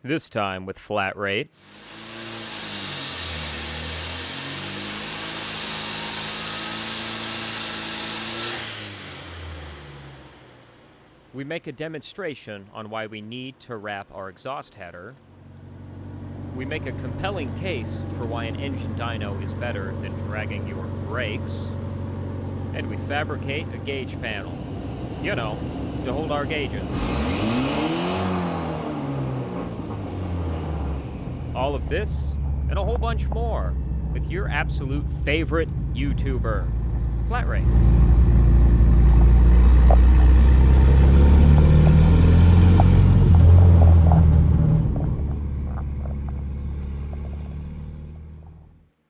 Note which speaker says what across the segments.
Speaker 1: This time with flat rate. We make a demonstration on why we need to wrap our exhaust header. We make a compelling case for why an engine dyno is better than dragging your brakes. And we fabricate a gauge panel. You know, to hold our gauges. All of this, and a whole bunch more, with your absolute favorite YouTuber, Flat Rate.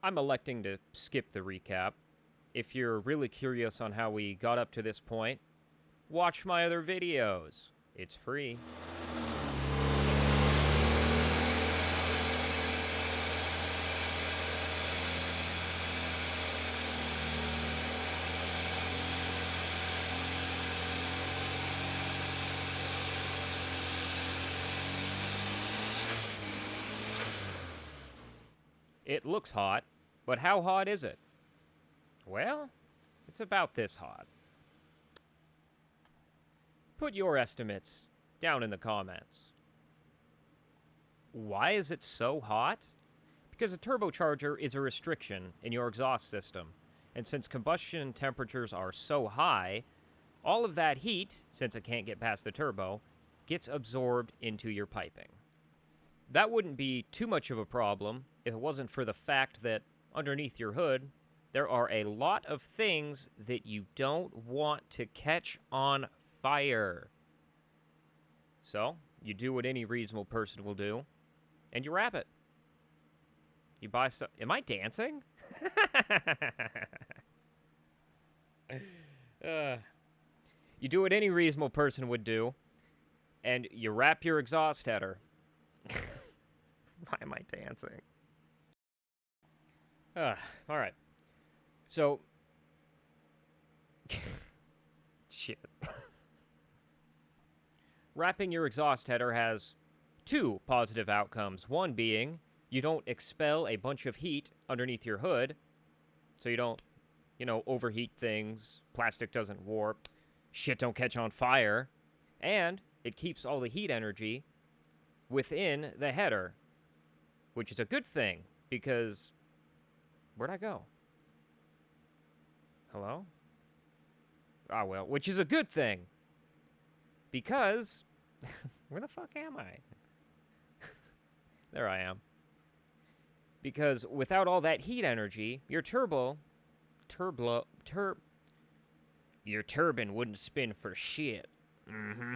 Speaker 1: I'm electing to skip the recap. If you're really curious on how we got up to this point, watch my other videos. It's free. It looks hot, but how hot is it? Well, it's about this hot. Put your estimates down in the comments. Why is it so hot? Because a turbocharger is a restriction in your exhaust system. And since combustion temperatures are so high, all of that heat, since it can't get past the turbo, gets absorbed into your piping. That wouldn't be too much of a problem if it wasn't for the fact that underneath your hood, there are a lot of things that you don't want to catch on fire. So, you do what any reasonable person will do, and you wrap it. You buy some... Am I dancing? You do what any reasonable person would do, and you wrap your exhaust header. Why am I dancing? Alright. So... Shit. Wrapping your exhaust header has two positive outcomes. One being, you don't expel a bunch of heat underneath your hood, so you don't, overheat things, plastic doesn't warp, shit don't catch on fire, and it keeps all the heat energy within the header, which is a good thing, because... Where'd I go? Hello? Ah, well, which is a good thing, because... Where the fuck am I? There I am. Because without all that heat energy, your your turbine wouldn't spin for shit. Mm-hmm.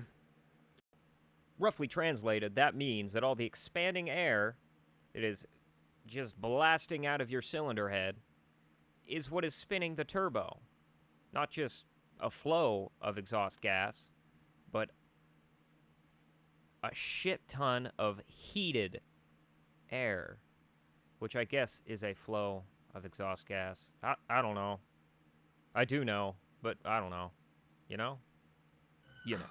Speaker 1: Roughly translated, that means that all the expanding air that is just blasting out of your cylinder head is what is spinning the turbo. Not just a flow of exhaust gas, but a shit ton of heated air, which I guess is a flow of exhaust gas. I don't know. I do know, but I don't know. You know? You know.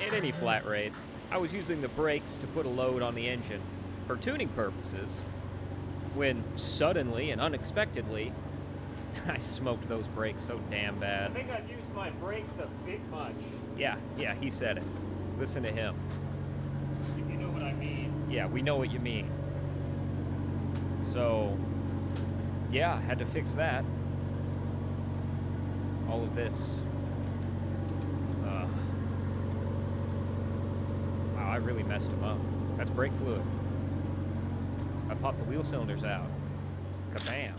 Speaker 1: At any flat rate, I was using the brakes to put a load on the engine for tuning purposes, when suddenly and unexpectedly, I smoked those brakes so damn bad. I think I've used my brakes a bit much. Yeah, he said it. Listen to him. If you know what I mean. Yeah, we know what you mean. So, yeah, had to fix that. All of this. Wow, I really messed him up. That's brake fluid. I popped the wheel cylinders out. Kabam.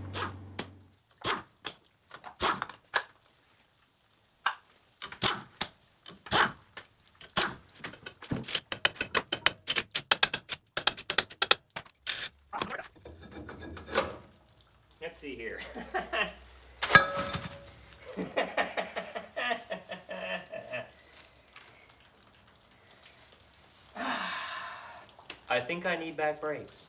Speaker 1: Let's see here. I think I need back brakes.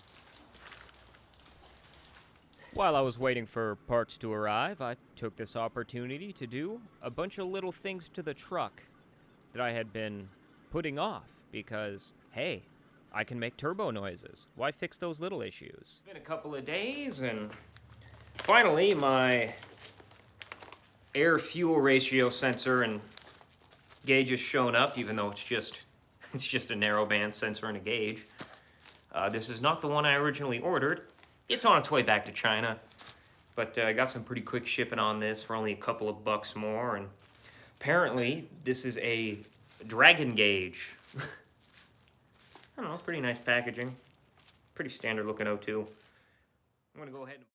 Speaker 1: While I was waiting for parts to arrive, I took this opportunity to do a bunch of little things to the truck that I had been putting off because, hey, I can make turbo noises. Why fix those little issues? It's been a couple of days, and finally my air-fuel ratio sensor and gauge has shown up, even though it's just a narrowband sensor and a gauge. This is not the one I originally ordered. It's on its way back to China, but I got some pretty quick shipping on this for only a couple of bucks more, and apparently this is a dragon gauge. I don't know, pretty nice packaging. Pretty standard looking O2. I'm gonna go ahead and...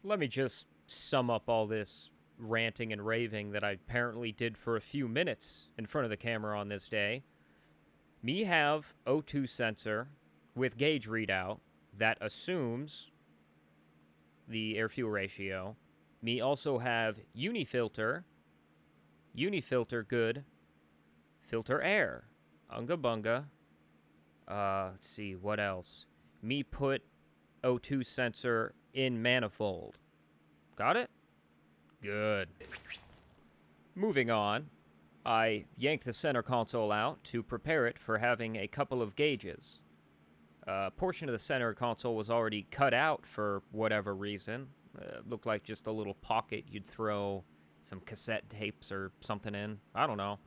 Speaker 1: Let me just sum up all this ranting and raving that I apparently did for a few minutes in front of the camera on this day. Me have O2 sensor with gauge readout that assumes the air-fuel ratio. Me also have unifilter good, filter air, unga bunga. Let's see, what else? Me put O2 sensor in manifold. Got it? Good. Moving on, I yanked the center console out to prepare it for having a couple of gauges. A portion of the center console was already cut out for whatever reason. Looked like just a little pocket you'd throw some cassette tapes or something in. I don't know.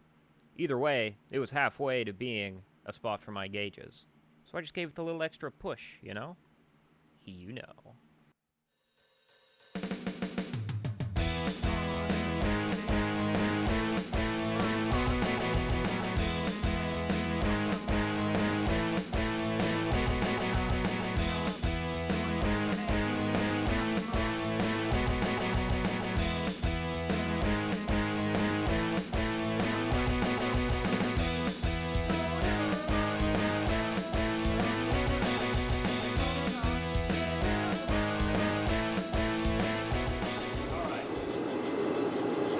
Speaker 1: Either way, it was halfway to being a spot for my gauges. So I just gave it a little extra push, you know? You know.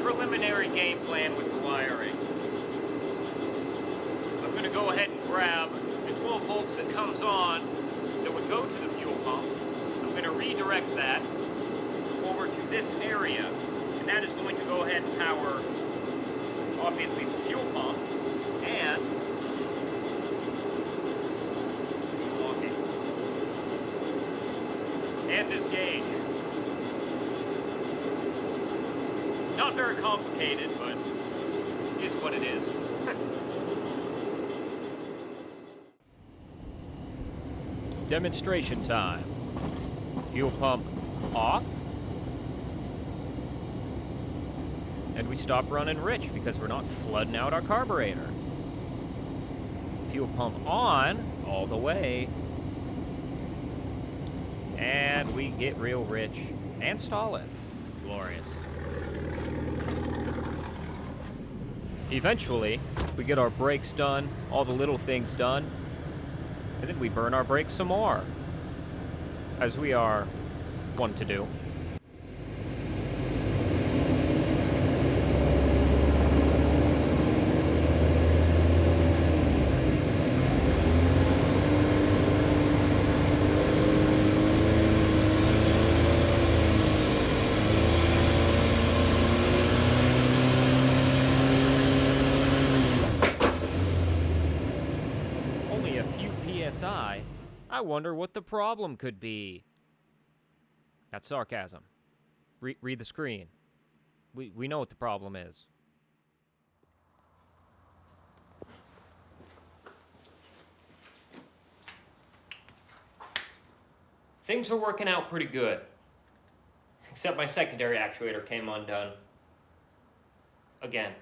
Speaker 1: Preliminary game plan with the wiring. I'm going to go ahead and grab the 12 volts that comes on that would go to the fuel pump. I'm going to redirect that over to this area, and that is going to go ahead and power, obviously, the fuel pump and this gauge. Not very complicated, but it is what it is. Demonstration time. Fuel pump off. And we stop running rich because we're not flooding out our carburetor. Fuel pump on all the way. And we get real rich and stall it. Glorious. Eventually, we get our brakes done, all the little things done, and then we burn our brakes some more, as we are wont to do. I wonder what the problem could be. That's sarcasm. Read the screen. We know what the problem is. Things are working out pretty good. Except my secondary actuator came undone. Again.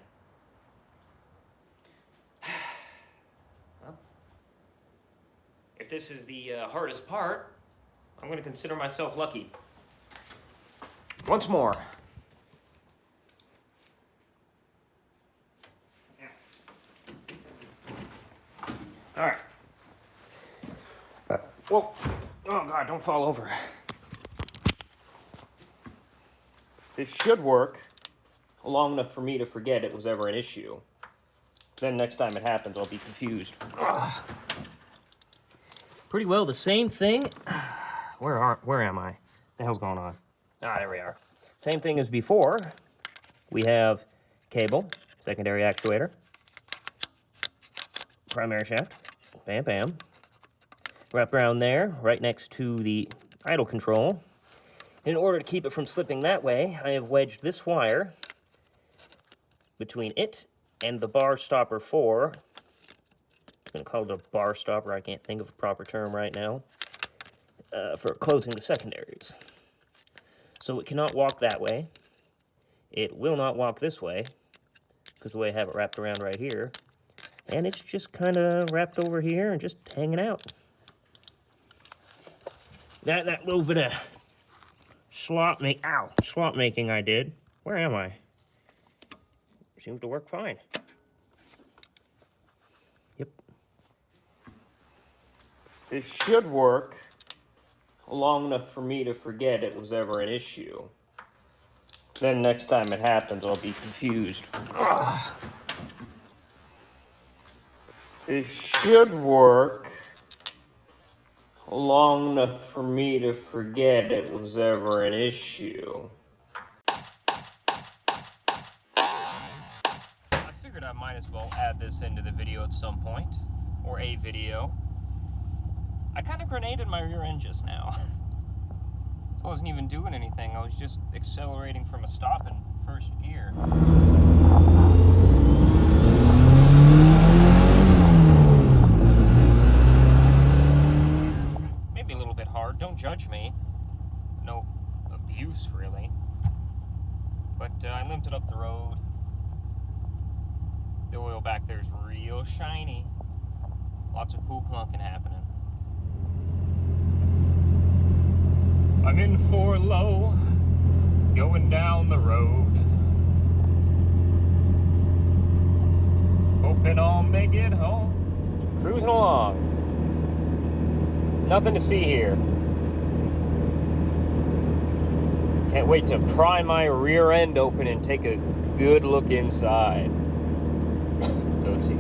Speaker 1: If this is the hardest part, I'm going to consider myself lucky. Once more. All right. Whoa. Oh, God, don't fall over. This should work long enough for me to forget it was ever an issue. Then next time it happens, I'll be confused. Ugh. Pretty well the same thing. Where am I? The hell's going on? Ah, there we are. Same thing as before. We have cable, secondary actuator.
Speaker 2: primary shaft. Bam, bam. Wrap around there, right next to the idle control. In order to keep it from slipping that way, I have wedged this wire between it and the bar stopper 4. I'm going to call it a bar stopper. I can't think of a proper term right now. For closing the secondaries. So it cannot walk that way. It will not walk this way, because the way I have it wrapped around right here. And it's just kind of wrapped over here and just hanging out. That little bit of slop making I did. Where am I? Seems to work fine. Yep. It should work long enough for me to forget it was ever an issue. Then next time it happens, I'll be confused. Ugh. It should work long enough for me to forget it was ever an issue. I figured I might as well add this into the video at some point, or a video. I kind of grenaded my rear end just now. I wasn't even doing anything, I was just accelerating from a stop in first gear. Maybe a little bit hard, don't judge me. No abuse, really. But I limped it up the road. The oil back there is real shiny. Lots of cool clunking happening. I'm in 4 low, going down the road. Hoping I'll make it home. Cruising along. Nothing to see here. Can't wait to pry my rear end open and take a good look inside. Go see.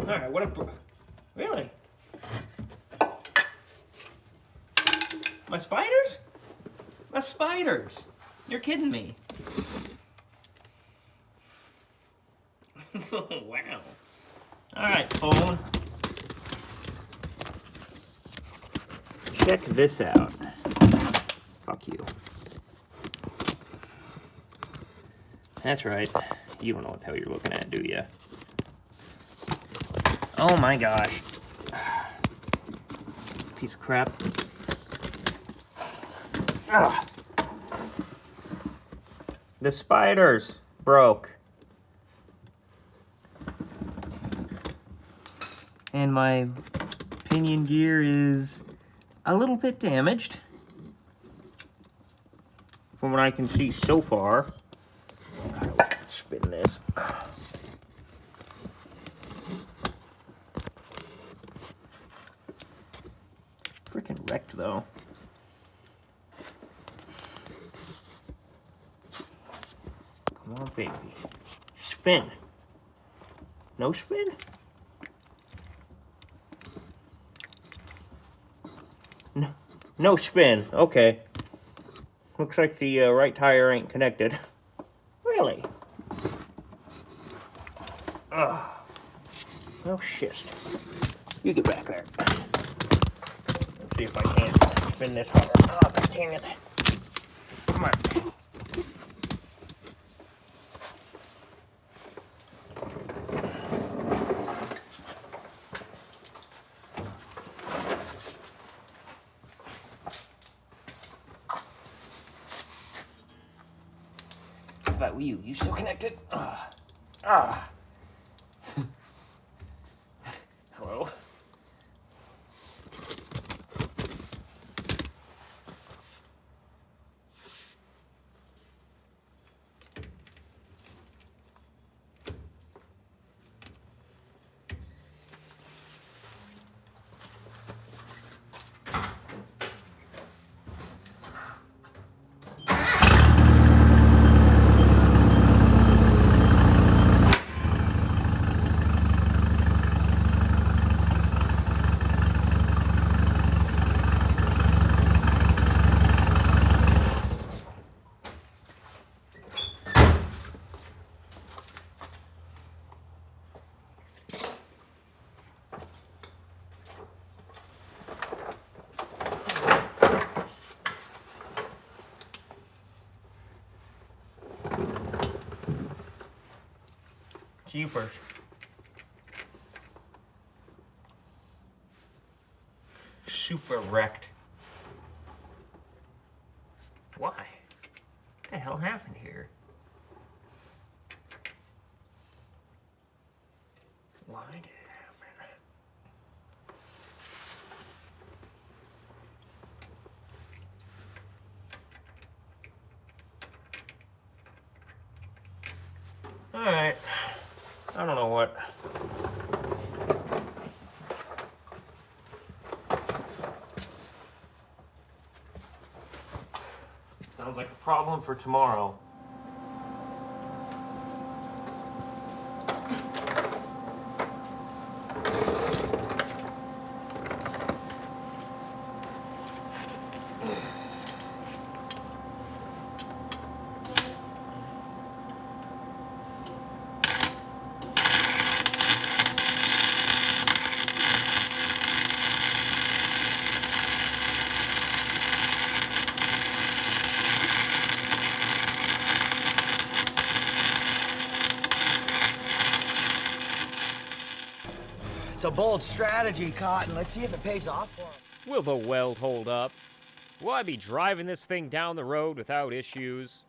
Speaker 2: Alright, what a... Really? My spiders? My spiders! You're kidding me. Wow. Alright, phone. Check this out. Fuck you. That's right. You don't know what the hell you're looking at, do ya? Oh my gosh. Piece of crap. Ugh. The spiders broke. And my pinion gear is a little bit damaged. From what I can see so far. God, spin this. Freaking wrecked though. Come on, baby. Spin. No spin? No, no spin. Okay. Looks like the right tire ain't connected. Really? Ugh. Oh shit. You get back there. Let's see if I can't spin this hard. Oh, dang it. Come on. about you? You still connected? Ah. Hello? Jeepers. Super wrecked. Why? What the hell happened here? Why did it happen? Alright. I don't know what. Sounds like a problem for tomorrow.
Speaker 3: It's a bold strategy, Cotton. Let's see if it pays off for him.
Speaker 1: Will the weld hold up? Will I be driving this thing down the road without issues?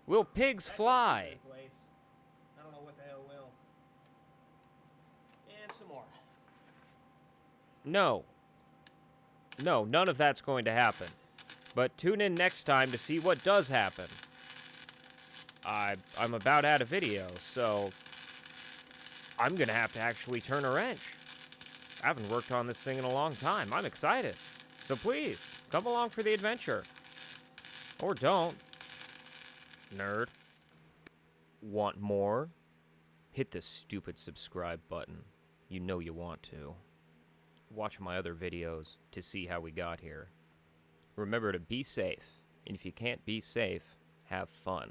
Speaker 1: Will pigs fly?
Speaker 2: I don't know what the hell will. And some more.
Speaker 1: No. No, none of that's going to happen. But tune in next time to see what does happen. I'm about out of video, so I'm gonna have to actually turn a wrench. I haven't worked on this thing in a long time. I'm excited. So please, come along for the adventure. Or don't. Nerd. Want more? Hit the stupid subscribe button. You know you want to. Watch my other videos to see how we got here. Remember to be safe. And if you can't be safe, have fun.